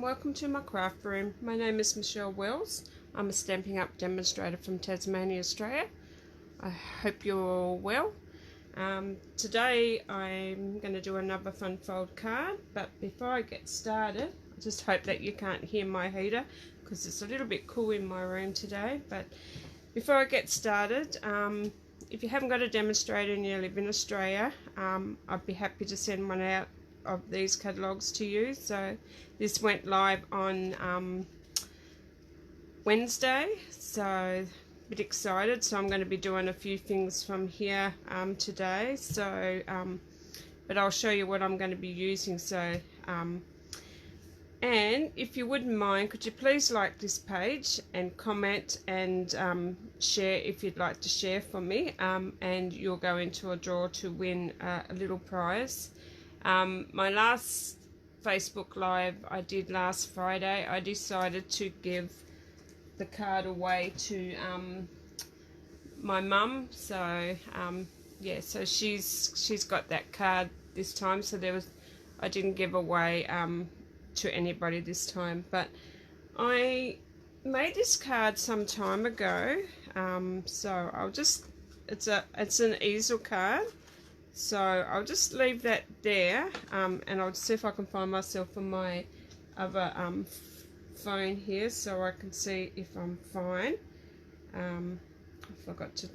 and welcome to my craft room. My name is Michelle Wells. I'm a Stampin' Up demonstrator from Tasmania, Australia. I hope you're all well. Today I'm going to do another fun fold card, but before I get started, I just hope that you can't hear my heater because it's a little bit cool in my room today. But before I get started, if you haven't got a demonstrator and you live in Australia, I'd be happy to send one out of these catalogues to you. So this went live on Wednesday, so a bit excited. So I'm going to be doing a few things from here today, so but I'll show you what I'm going to be using. So and if you wouldn't mind, could you please like this page and comment and share if you'd like to share for me, and you'll go into a draw to win a little prize. My last Facebook Live I did last Friday, I decided to give the card away to my mum. So yeah, so she's got that card this time. So I didn't give away to anybody this time, but I made this card some time ago. So it's an easel card. So I'll just leave that there, and I'll see if I can find myself on my other phone here so I can see if I'm fine. I forgot to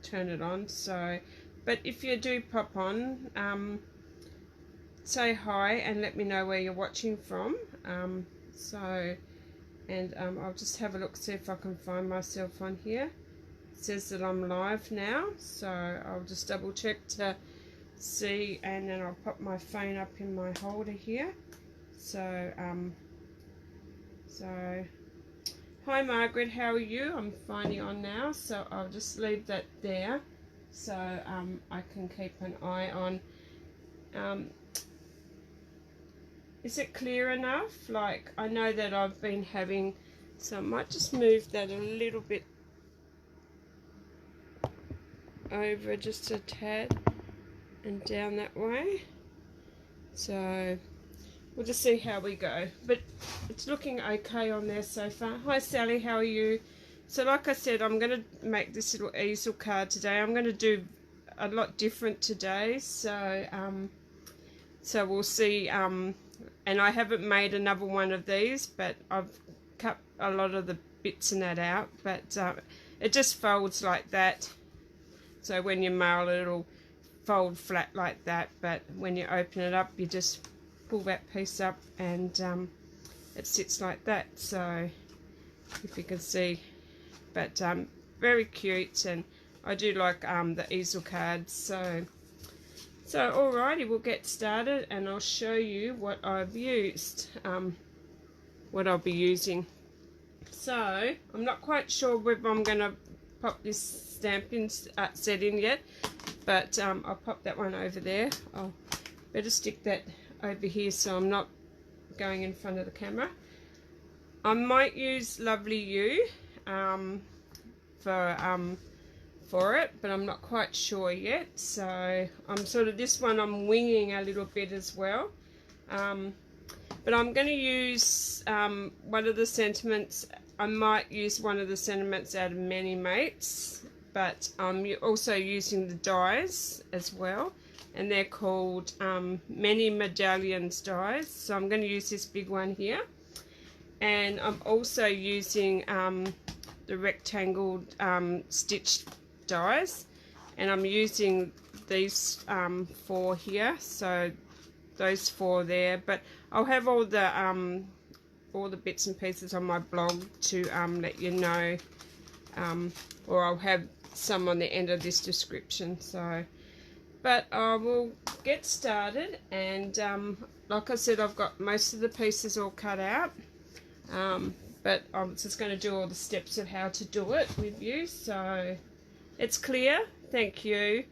turn it on. So, but if you do pop on, say hi and let me know where you're watching from. I'll just have a look, see if I can find myself on here. Says that I'm live now, so I'll just double check to see, and then I'll pop my phone up in my holder here. So hi Margaret, how are you? I'm finally on now, so I'll just leave that there so I can keep an eye on. Is it clear enough? Like, I know that I've been having, so I might just move that a little bit over just a tad and down that way. So we'll just see how we go, but it's looking okay on there so far. Hi Sally, how are you? So like I said, I'm going to make this little easel card today. I'm going to do a lot different today, so so we'll see. And I haven't made another one of these, but I've cut a lot of the bits in that out, but it just folds like that. So when you mail it, it'll fold flat like that, but when you open it up, you just pull that piece up and it sits like that. So if you can see, but very cute, and I do like the easel cards. So alrighty, we'll get started and I'll show you what I've used, what I'll be using. So I'm not quite sure whether I'm going to pop this stamping set in yet, but I'll pop that one over there. I'll better stick that over here so I'm not going in front of the camera. I might use Lovely You for it, but I'm not quite sure yet. So I'm sort of, this one I'm winging a little bit as well, but I'm going to use one of the sentiments. I might use one of the sentiments out of Many Mates, but I'm also using the dies as well, and they're called Many Medallions dies. So I'm going to use this big one here, and I'm also using the rectangle stitched dies, and I'm using these 4 here, so those 4 there. But I'll have all the bits and pieces on my blog to let you know, or I'll have some on the end of this description. So, but I will get started, and like I said, I've got most of the pieces all cut out, but I'm just going to do all the steps of how to do it with you. So it's clear, thank you.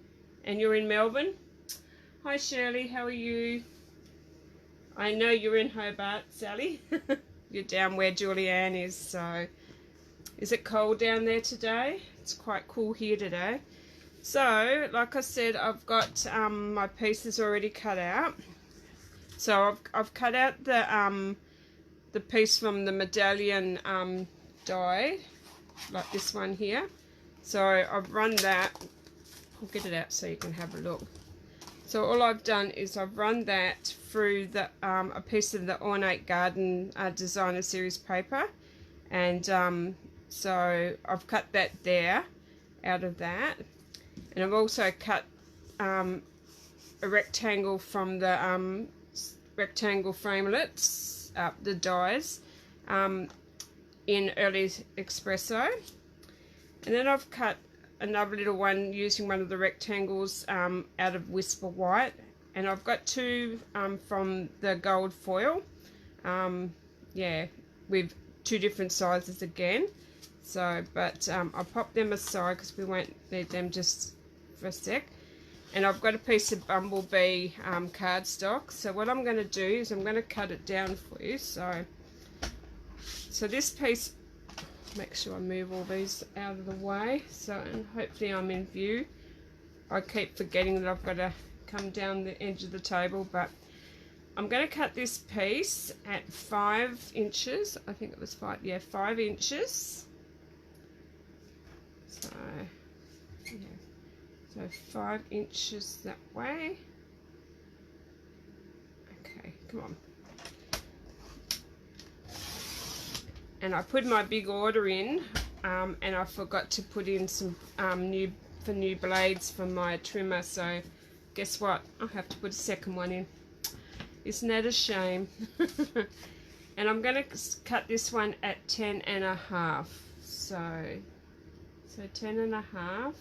And you're in Melbourne. Hi Shirley, how are you? I know you're in Hobart, Sally. You're down where Julianne is. So is it cold down there today? It's quite cool here today. So like I said, I've got my pieces already cut out. So I've cut out the piece from the medallion die, like this one here. So I've run that. I'll get it out so you can have a look. So all I've done is I've run that through the a piece of the Ornate Garden Designer Series paper, and so I've cut that there out of that, and I've also cut a rectangle from the rectangle framelits, the dies, in Early Espresso, and then I've cut another little one using one of the rectangles out of Whisper White, and I've got two from the gold foil, yeah, with two different sizes again. So, but I'll pop them aside because we won't need them just for a sec. And I've got a piece of Bumblebee cardstock. So what I'm going to do is I'm going to cut it down for you. So this piece, make sure I move all these out of the way. So, and hopefully I'm in view. I keep forgetting that I've got to come down the edge of the table, but I'm going to cut this piece at 5 inches. I think it was 5, yeah, 5 inches. So, yeah. So 5 inches that way. Okay, come on. And I put my big order in, and I forgot to put in some new blades for my trimmer. So guess what? I'll have to put a second one in. Isn't that a shame? And I'm going to cut this one at 10.5. So 10.5.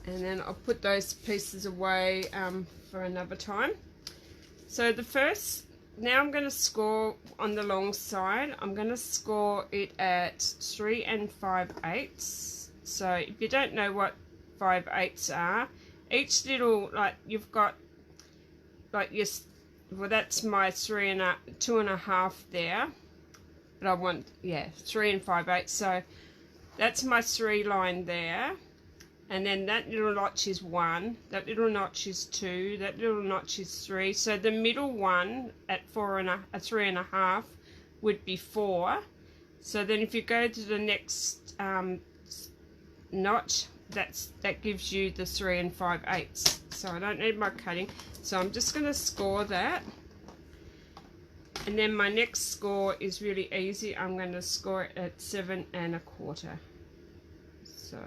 And then I'll put those pieces away for another time. So the first, now I'm going to score on the long side. I'm going to score it at 3 5/8. So if you don't know what 5/8 are, each little, like you've got, like your, well that's my 2.5 there. But I want, yeah, 3 5/8. So that's my 3 line there. And then that little notch is 1, that little notch is 2, that little notch is 3. So the middle one at 3.5 would be 4. So then if you go to the next notch, that gives you the 3 5/8. So I don't need my cutting. So I'm just going to score that. And then my next score is really easy. I'm going to score it at 7 1/4. So,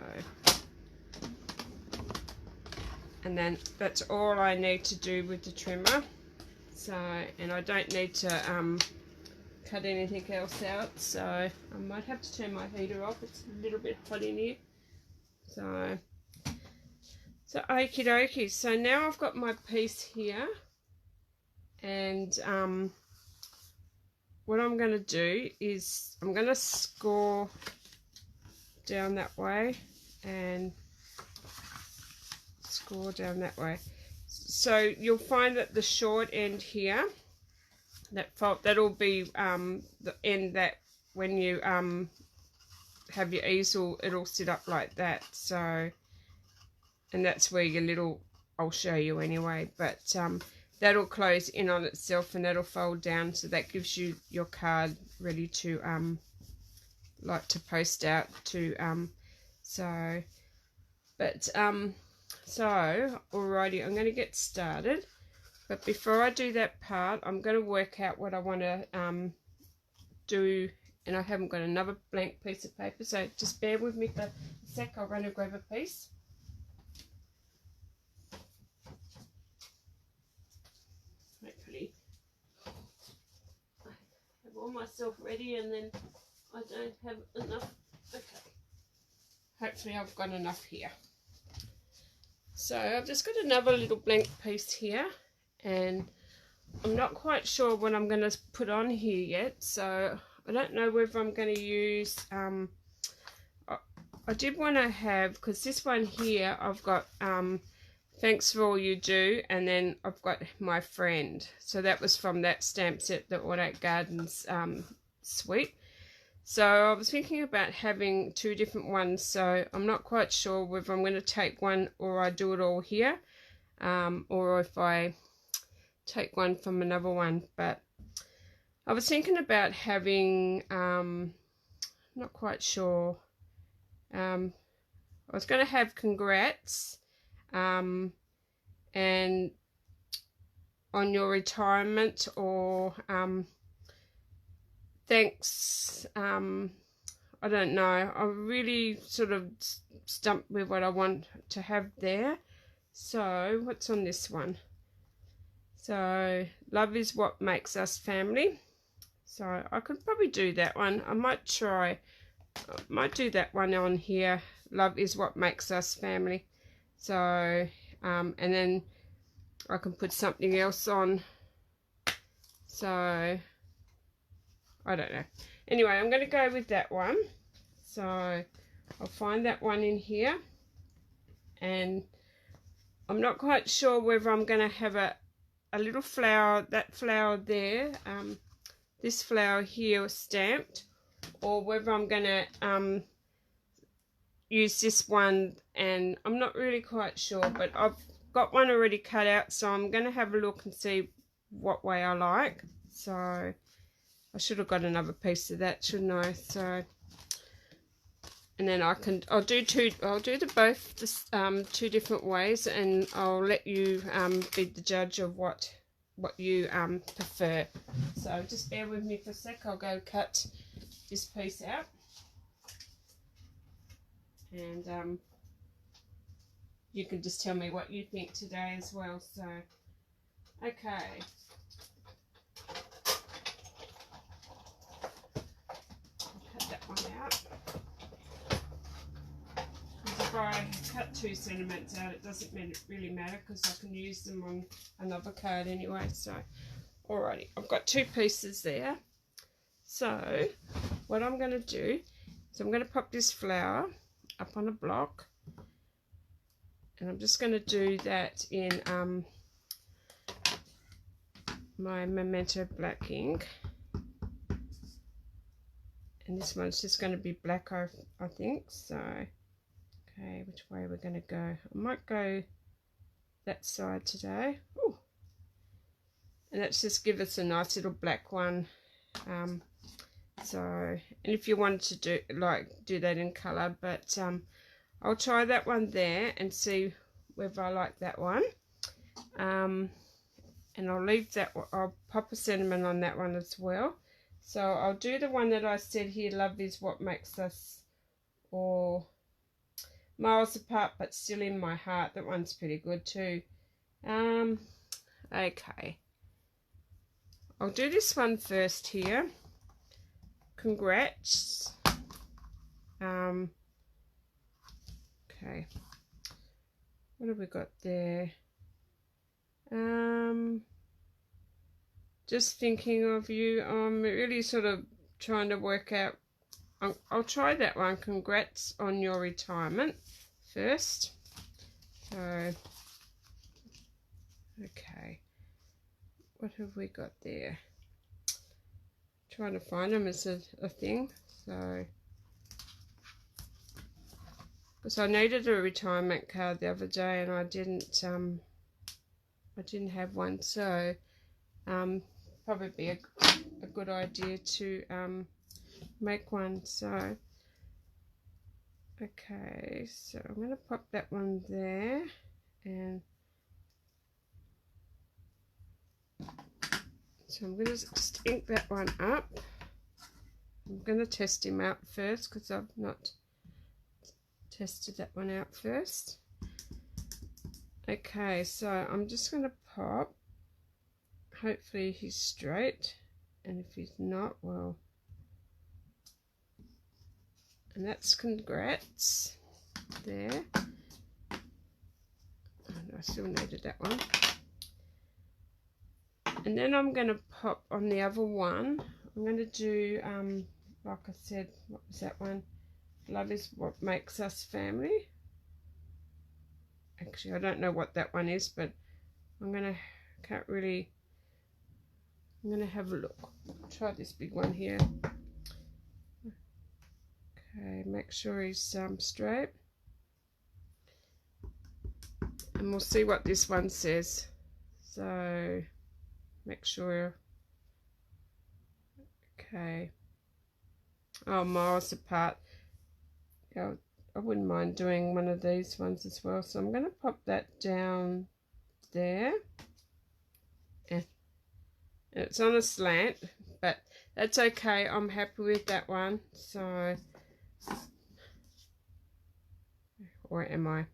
and then that's all I need to do with the trimmer. So, and I don't need to cut anything else out. So I might have to turn my heater off. It's a little bit hot in here. So okie dokie. So now I've got my piece here, and what I'm going to do is I'm going to score down that way and score down that way. So you'll find that the short end here, that'll be the end that when you have your easel, it'll sit up like that. So, and that's where your little, I'll show you anyway, but that'll close in on itself and that'll fold down, so that gives you your card ready to like to post out to so alrighty, I'm going to get started, but before I do that part, I'm going to work out what I want to do, and I haven't got another blank piece of paper, so just bear with me for a sec. I'll run and grab a piece. Hopefully I have all myself ready and then I don't have enough. Okay, hopefully I've got enough here. So I've just got another little blank piece here, and I'm not quite sure what I'm going to put on here yet, so I don't know whether I'm going to use I did want to have, because this one here I've got thanks for all you do, and then I've got my friend, so that was from that stamp set, the Ornate Gardens suite. So I was thinking about having 2 different ones, so I'm not quite sure whether I'm going to take one or I do it all here. or if I take one from another one. But I was thinking about having, not quite sure, I was going to have congrats, and on your retirement, or thanks, I don't know. I really sort of stumped with what I want to have there. So what's on this one? So love is what makes us family. So I could probably do that one. I might do that one on here. Love is what makes us family. So and then I can put something else on. So I don't know. Anyway, I'm going to go with that one. So I'll find that one in here. And I'm not quite sure whether I'm going to have a little flower, that flower there, this flower here stamped, or whether I'm going to use this one, and I'm not really quite sure, but I've got one already cut out, so I'm going to have a look and see what way I like. So I should have got another piece of that, shouldn't I? So, and then I'll do both two different ways, and I'll let you be the judge of what you prefer. So just bear with me for a sec. I'll go cut this piece out, and you can just tell me what you think today as well. So okay. Out. If I cut 2 centimetres out, it doesn't really matter, because I can use them on another card anyway. So alrighty, I've got 2 pieces there. So what I'm going to do is I'm going to pop this flower up on a block, and I'm just going to do that in my Memento black ink. And this one's just going to be black, I think. So, okay, which way we're going to go? I might go that side today. Ooh. And let's just give us a nice little black one. So, and if you wanted to do that in colour, but I'll try that one there and see whether I like that one. And I'll leave that. I'll pop a sentiment on that one as well. So I'll do the one that I said here, love is what makes us all miles apart but still in my heart. That one's pretty good too. Okay. I'll do this one first here. Congrats. Okay. What have we got there? Just thinking of you. I'm really sort of trying to work out. I'll try that one. Congrats on your retirement first. So, okay. What have we got there? Trying to find them as a thing. So, because I needed a retirement card the other day and I didn't have one. So, probably be a good idea to make one. So okay, so I'm going to pop that one there, and so I'm going to just ink that one up. I'm going to test him out first because I've not tested that one out first. Okay, so I'm just going to pop. Hopefully he's straight, and if he's not, well, and that's congrats there. And I still needed that one. And then I'm going to pop on the other one. I'm going to do, like I said, what was that one? Love is what makes us family. Actually, I don't know what that one is, but I'm going to, I'm going to have a look. I'll try this big one here. Okay, make sure he's straight. and we'll see what this one says. So make sure. Okay. Oh, miles apart. Yeah, I wouldn't mind doing one of these ones as well. So I'm going to pop that down there. And it's on a slant, but that's okay. I'm happy with that one. So, or am I?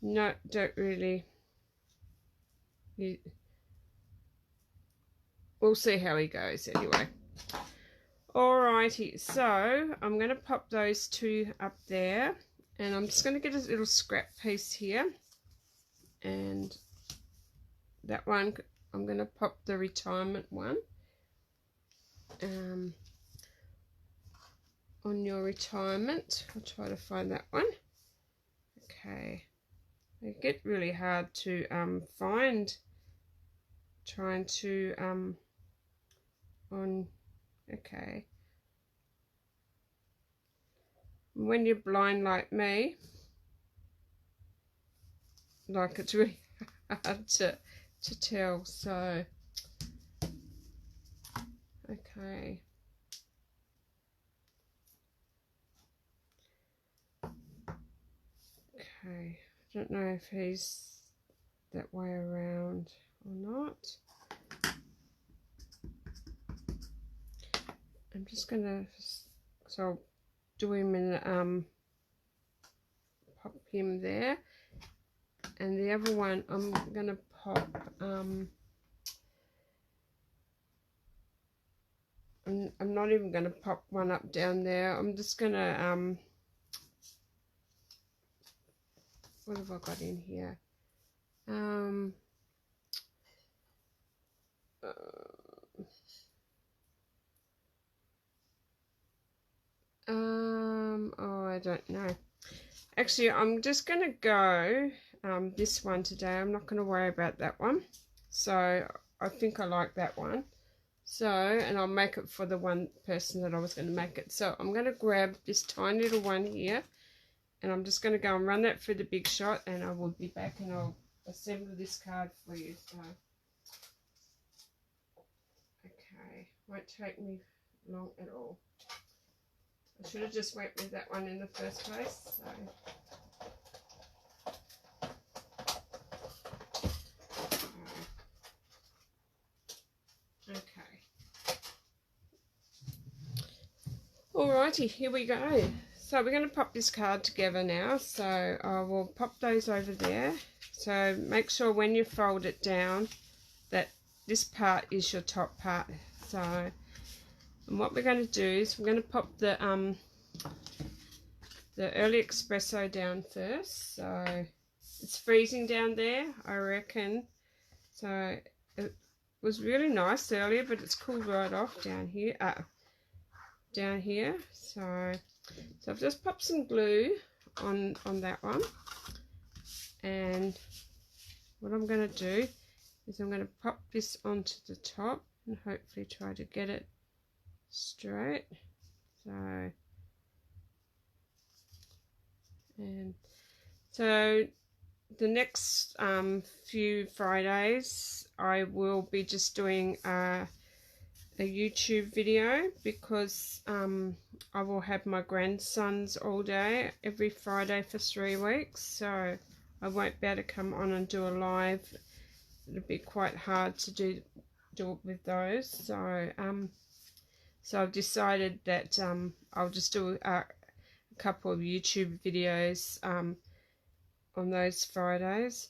No, don't really. We'll see how he goes anyway. Alrighty, so I'm going to pop those two up there, and I'm just going to get a little scrap piece here, and that one I'm going to pop the retirement one on your retirement. I'll try to find that one. Okay, they get really hard to find, trying to on. Okay, when you're blind like me, like it's really hard to tell. So okay, I don't know if he's that way around or not. I'm just gonna, so I'll do him and pop him there, and the other one I'm gonna pop I'm not even gonna pop one up down there. I'm just gonna what have I got in here? Oh, I don't know. Actually, I'm just going to go this one today. I'm not going to worry about that one. So, I think I like that one. So, and I'll make it for the one person that I was going to make it. So, I'm going to grab this tiny little one here. And I'm just going to go and run that through the Big Shot. And I will be back and I'll assemble this card for you. So, okay. Won't take me long at all. I should have just went with that one in the first place. So. Okay. Alrighty, here we go. So we're going to pop this card together now. So I will pop those over there. So make sure when you fold it down that this part is your top part. So. And what we're going to do is we're going to pop the early espresso down first. So it's freezing down there, I reckon. So it was really nice earlier, but it's cooled right off down here. Down here. So I've just popped some glue on that one. And what I'm going to do is I'm going to pop this onto the top and hopefully try to get it straight. So, and so the next few Fridays I will be just doing a YouTube video, because I will have my grandsons all day every Friday for 3 weeks, so I won't be able to come on and do a live. It'll be quite hard to do it with those. So I've decided that I'll just do a couple of YouTube videos on those Fridays.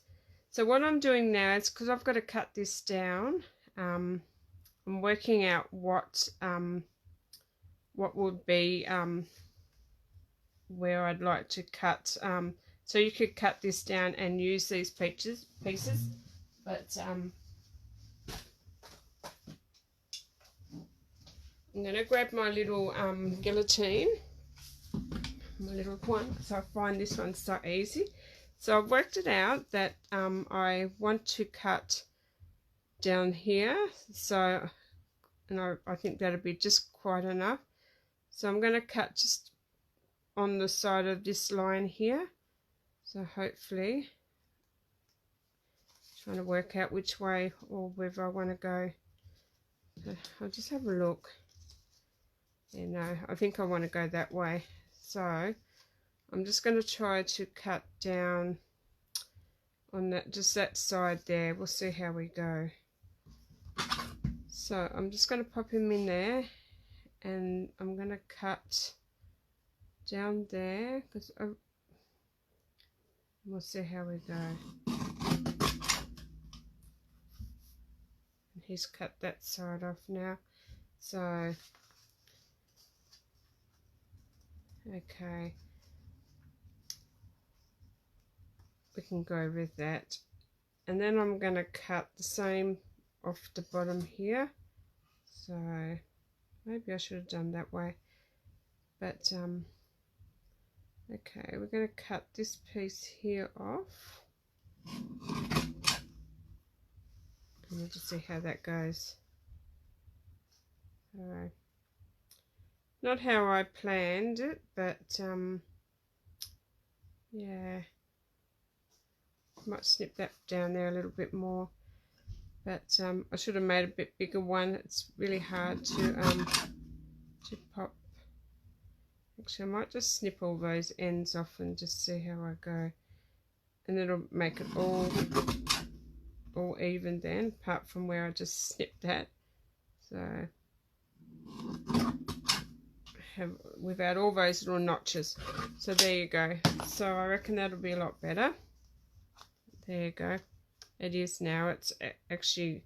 So what I'm doing now is, because I've got to cut this down, I'm working out what would be where I'd like to cut. So you could cut this down and use these pieces, but I'm going to grab my little guillotine, my little one. So I find this one so easy. So I've worked it out that I want to cut down here. So, and I think that'll be just quite enough. So I'm going to cut just on the side of this line here. So hopefully Trying to work out which way or whether I want to go. I'll just have a look. Yeah, no, I think I want to go that way. So I'm just going to try to cut down on that, just that side there. We'll see how we go. So I'm just going to pop him in there, and I'm going to cut down there because we'll see how we go. And he's cut that side off now. So okay, we can go with that. And then I'm going to cut the same off the bottom here. So maybe I should have done that way, but okay, we're going to cut this piece here off, and we'll just see how that goes. Not how I planned it, but yeah, might snip that down there a little bit more, but I should have made a bit bigger one. It's really hard to pop. Actually, I might just snip all those ends off and just see how I go, and it'll make it all even then, apart from where I just snipped that. So have without all those little notches. So there you go. So I reckon that'll be a lot better. There you go. It is now. It's actually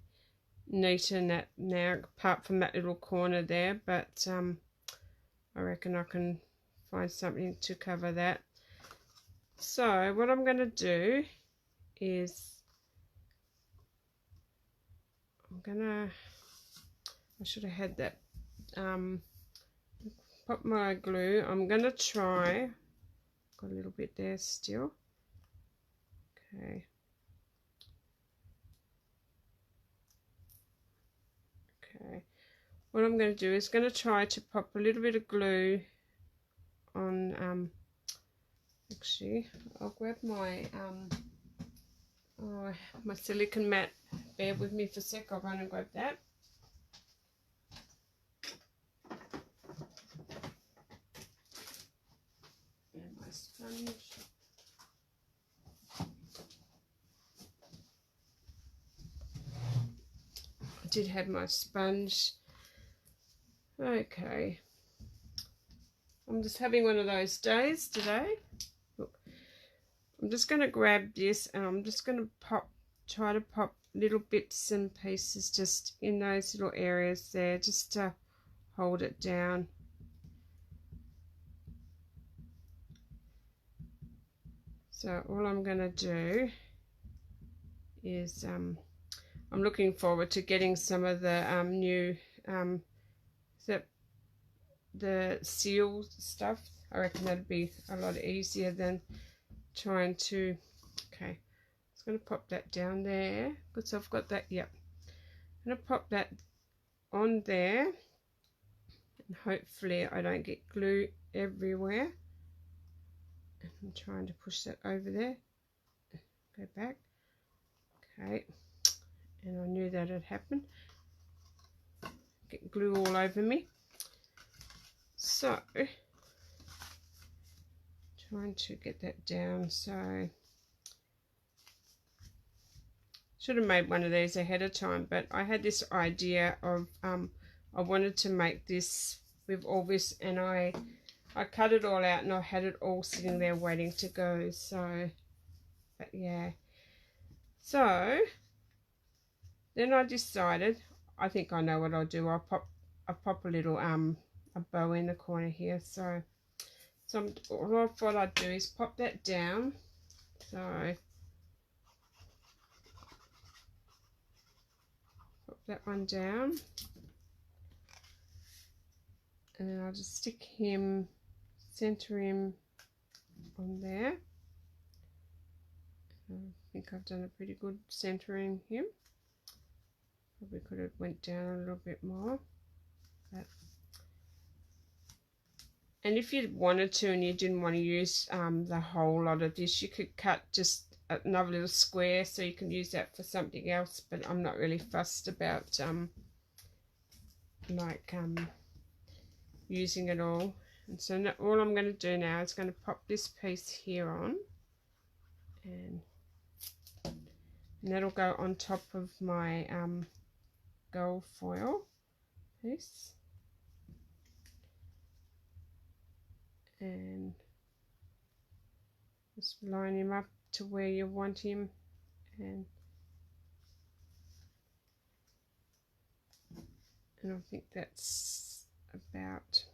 neater now, apart from that little corner there, but I reckon I can find something to cover that. So what I'm going to do is I should have had that pop my glue. I'm going to try, got a little bit there still. Okay. Okay. What I'm going to do is going to try to pop a little bit of glue on, actually, I'll grab my, my silicone mat. Bear with me for a sec, I'll run and grab that. And my sponge. I did have my sponge. Okay. I'm just having one of those days today. Look, I'm just going to grab this and I'm just going to try to pop little bits and pieces just in those little areas there, just to hold it down. So all I'm going to do is I'm looking forward to getting some of the new the seal stuff. I reckon that'd be a lot easier than trying to. Okay, I'm just going to pop that down there because I've got that. Yep, I'm going to pop that on there, and hopefully I don't get glue everywhere. And I'm trying to push that over there. Go back. Okay, and I knew that had happened. Get glue all over me. So trying to get that down. So should have made one of these ahead of time, but I had this idea of I wanted to make this with all this, and I cut it all out and I had it all sitting there waiting to go. So but yeah, so then I decided, I think I know what I'll do. I'll pop a little a bow in the corner here. So what I do is pop that down. So pop that one down, and then I'll just stick him, center him on there. I think I've done a pretty good centering him. Probably could have went down a little bit more, but and if you wanted to and you didn't want to use the whole lot of this, you could cut just another little square, so you can use that for something else, but I'm not really fussed about using it all. And so now, all I'm going to do now is going to pop this piece here on, and that'll go on top of my gold foil piece, and just line him up to where you want him, and I think that's about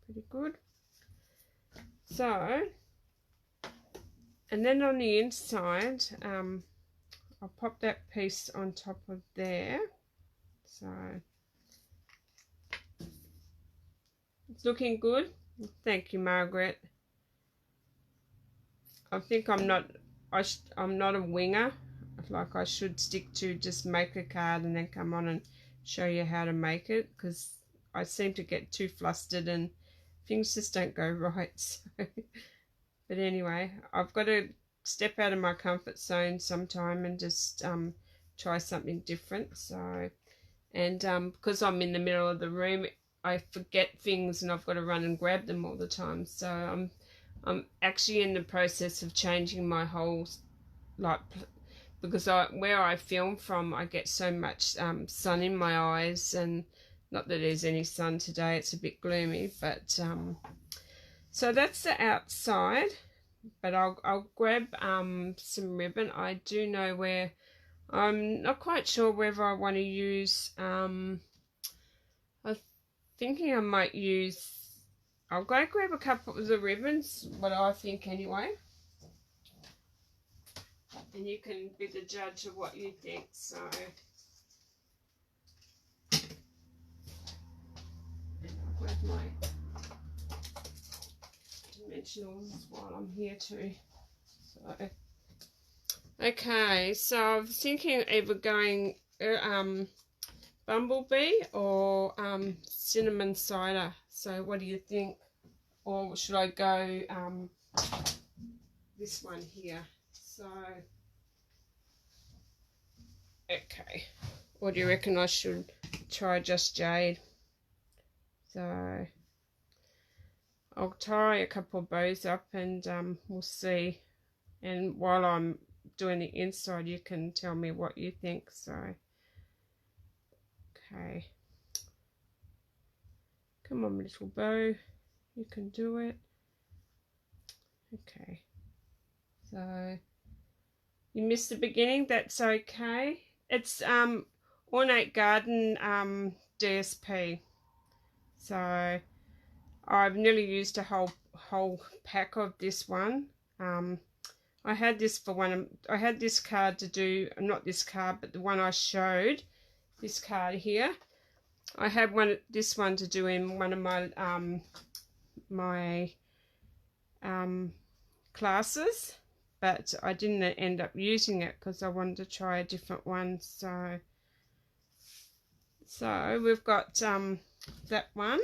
pretty good. So, and then on the inside, I'll pop that piece on top of there. So it's looking good. Thank you, Margaret. I think I'm not a winger. Like, I should stick to just make a card and then come on and show you how to make it, because I seem to get too flustered and things just don't go right. So. But anyway, I've got to step out of my comfort zone sometime and just try something different. So, and because I'm in the middle of the room, I forget things and I've got to run and grab them all the time. So I'm actually in the process of changing my whole, like, because where I film from, I get so much sun in my eyes, and not that there's any sun today, it's a bit gloomy, but so that's the outside. But I'll grab some ribbon. I do know where, I'm not quite sure whether I want to use, I'm thinking I might use, I'll go grab a couple of the ribbons, what I think anyway. And you can be the judge of what you think. So, and I'll grab my dimensionals while I'm here too. So, okay, so I was thinking either going bumblebee or cinnamon cider. So what do you think? Or should I go this one here? So, okay, or do you reckon I should try just jade? So I'll tie a couple of bows up and we'll see. And while I'm doing the inside, you can tell me what you think. So, okay, come on, little bow, you can do it. Okay, so you missed the beginning, that's okay. It's Ornate Garden DSP. So I've nearly used a whole pack of this one. I had this for I had this card to do, not this card, but the one I showed, this card here. I had this one to do in one of my classes, but I didn't end up using it because I wanted to try a different one. So we've got that one,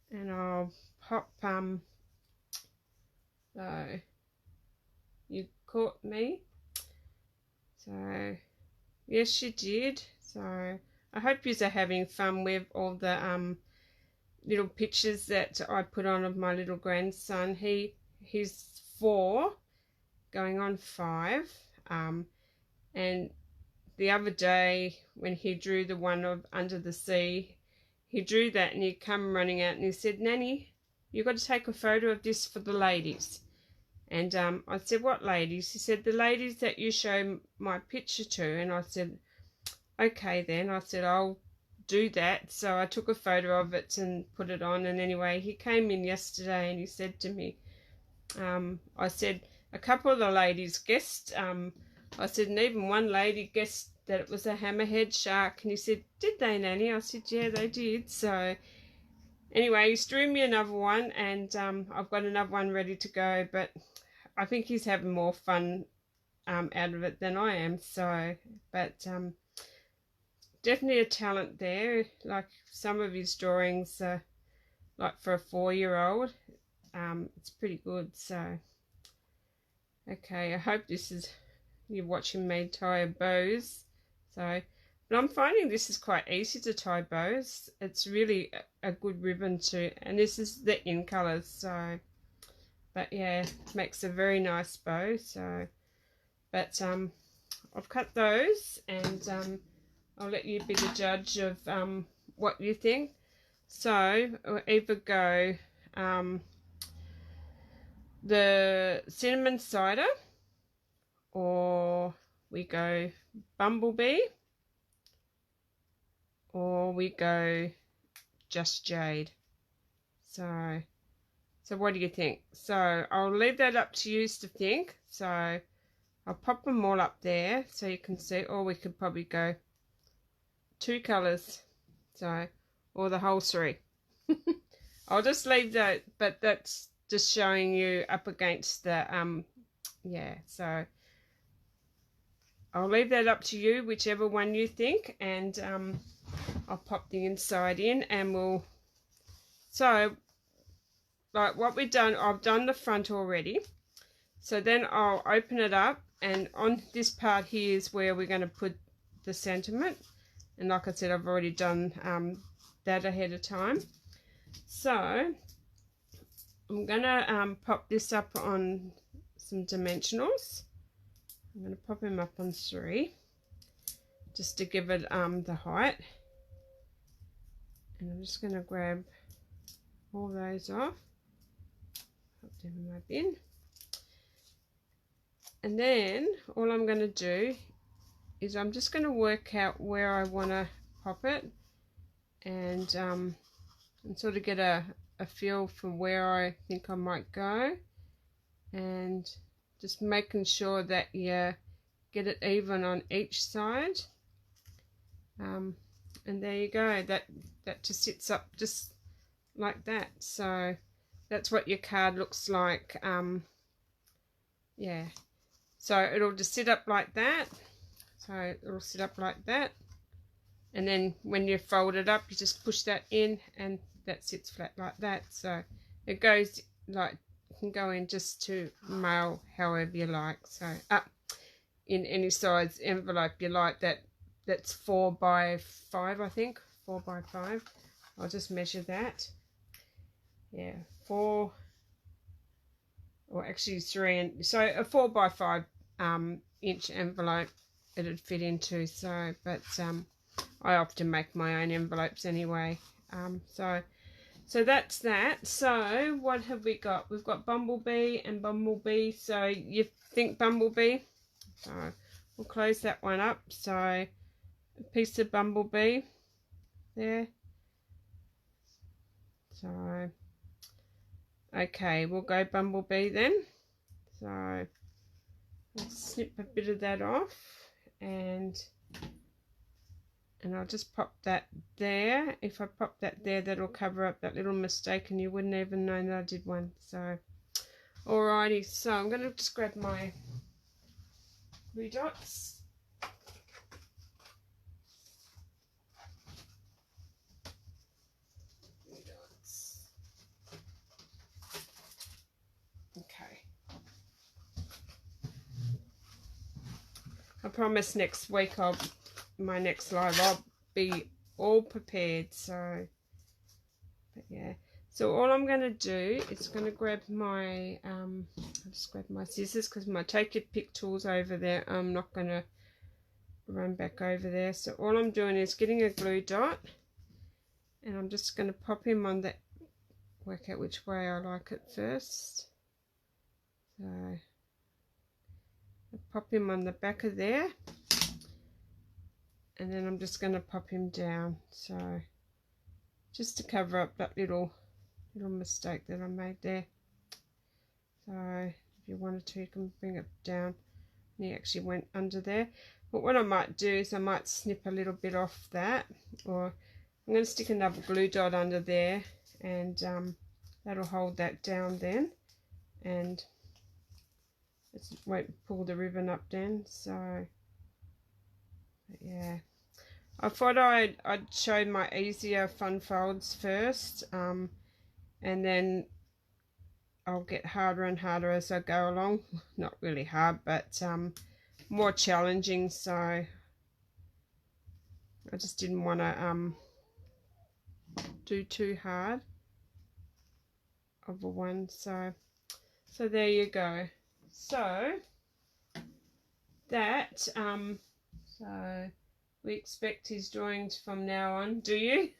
and I'll pop so you caught me. So yes, you did. So I hope you are having fun with all the little pictures that I put on of my little grandson. He's 4 going on 5, and the other day when he drew the one of Under the Sea, he drew that and he come running out and he said, "Nanny, you've got to take a photo of this for the ladies." And I said, "What ladies?" He said, "The ladies that you show my picture to." And I said, "Okay then." I said, "I'll do that." So I took a photo of it and put it on. And anyway, he came in yesterday and he said to me, I said, "A couple of the ladies guessed," I said, "and even one lady guessed that it was a hammerhead shark." And he said, "Did they, Nanny?" I said, "Yeah, they did." So anyway, he's drew me another one, and I've got another one ready to go, but I think he's having more fun out of it than I am. So, but definitely a talent there. Like, some of his drawings are like for a 4-year-old. It's pretty good. So Okay, I hope this is, you're watching me tie bows. So, but I'm finding this is quite easy to tie bows. It's really a good ribbon to, and this is the in colours, so, but yeah, it makes a very nice bow. So, but I've cut those, and I'll let you be the judge of what you think. So we'll either go the cinnamon cider, or we go bumblebee, or we go just jade. So what do you think? So I'll leave that up to you to think. So I'll pop them all up there so you can see, or we could probably go 2 colours, so, or the whole 3. I'll just leave that, but that's just showing you up against the yeah, so I'll leave that up to you, whichever one you think, and I'll pop the inside in, and we'll, so like what we've done, I've done the front already, so then I'll open it up, and on this part here is where we're going to put the sentiment, and like I said, I've already done that ahead of time. So I'm going to pop this up on some dimensionals. I'm going to pop him up on 3 just to give it the height, and I'm just going to grab all those off, pop them in my bin, and then all I'm going to do is I'm just going to work out where I want to pop it, and sort of get a feel for where I think I might go, and just making sure that you get it even on each side, and there you go, that just sits up just like that. So that's what your card looks like. Yeah, so it'll just sit up like that, so it'll sit up like that, and then when you fold it up, you just push that in, and that sits flat like that. So it goes like, you can go in just to mail however you like, so up in any size envelope you like. That's 4 by 5, I think, 4 by 5. I'll just measure that. Yeah, 4, or actually 3, and so a 4 by 5 inch envelope it'd fit into. So, but I often make my own envelopes anyway. So that's that. So what have we got? We've got bumblebee and bumblebee. So you think bumblebee? So we'll close that one up. So a piece of bumblebee there. So okay, we'll go bumblebee then. So let's snip a bit of that off, and I'll just pop that there. If I pop that there, that'll cover up that little mistake, and you wouldn't even know that I did one. So alrighty, so I'm going to just grab my glue dots. Okay. I promise next week my next live I'll be all prepared. So, but yeah, so all I'm going to do is going to grab my I'll just grab my scissors, because my take your pick tools over there, I'm not going to run back over there. So all I'm doing is getting a glue dot, and I'm just going to pop him on that, work out which way I like it first. So I pop him on the back of there, and then I'm just going to pop him down, so just to cover up that little mistake that I made there. So if you wanted to, you can bring it down, and he actually went under there. But what I might do is I might snip a little bit off that, or I'm going to stick another glue dot under there, and that'll hold that down then, and it won't pull the ribbon up then. So yeah, I thought I'd show my easier fun folds first, and then I'll get harder and harder as I go along. Not really hard, but more challenging. So I just didn't want to do too hard of a one. So there you go. So that so we expect his drawings from now on. Do you?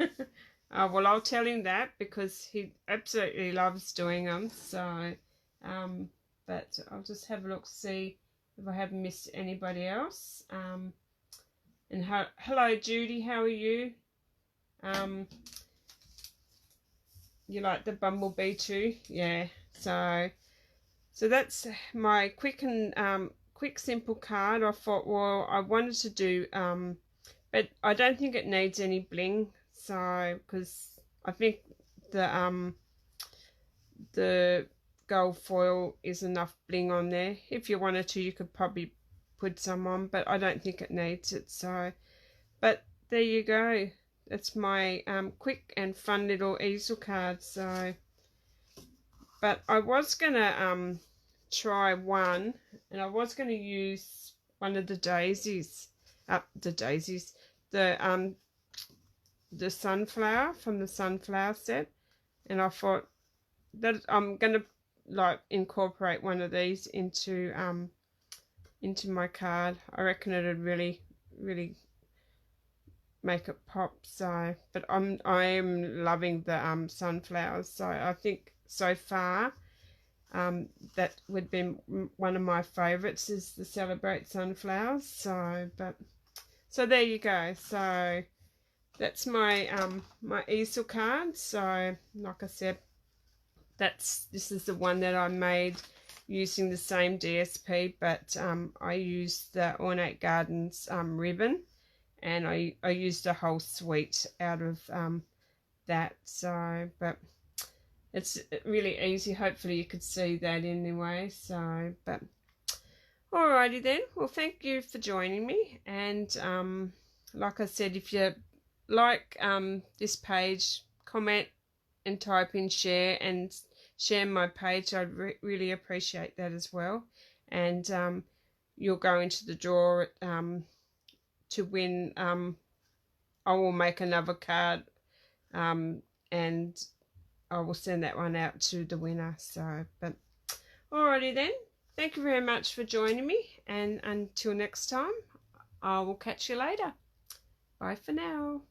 Well, I'll tell him that because he absolutely loves doing them. So, but I'll just have a look, see if I haven't missed anybody else. And hello, Judy. How are you? You like the bumblebee too? Yeah. So that's my quick and quick simple card. I thought, well, I wanted to do but I don't think it needs any bling. So, because I think the gold foil is enough bling on there. If you wanted to, you could probably put some on, but I don't think it needs it. So, but there you go. That's my quick and fun little easel card. So, but I was gonna try one, and I was gonna use one of the daisies. The sunflower from the sunflower set, and I thought that I'm gonna like incorporate one of these into my card. I reckon it'd really make it pop. So, but I am loving the sunflowers. So I think so far that would be one of my favorites is the Celebrate Sunflowers. So, so there you go. So that's my my easel card. So like I said, this is the one that I made using the same DSP, but I used the Ornate Gardens ribbon, and I used a whole suite out of that. So, but it's really easy. Hopefully you could see that anyway. So, but alrighty then. Well, thank you for joining me, and like I said, if you like this page, comment and type in share and share my page. I'd really appreciate that as well. And you'll go into the draw to win. I will make another card and I will send that one out to the winner. So, but alrighty then. Thank you very much for joining me, and until next time, I will catch you later. Bye for now.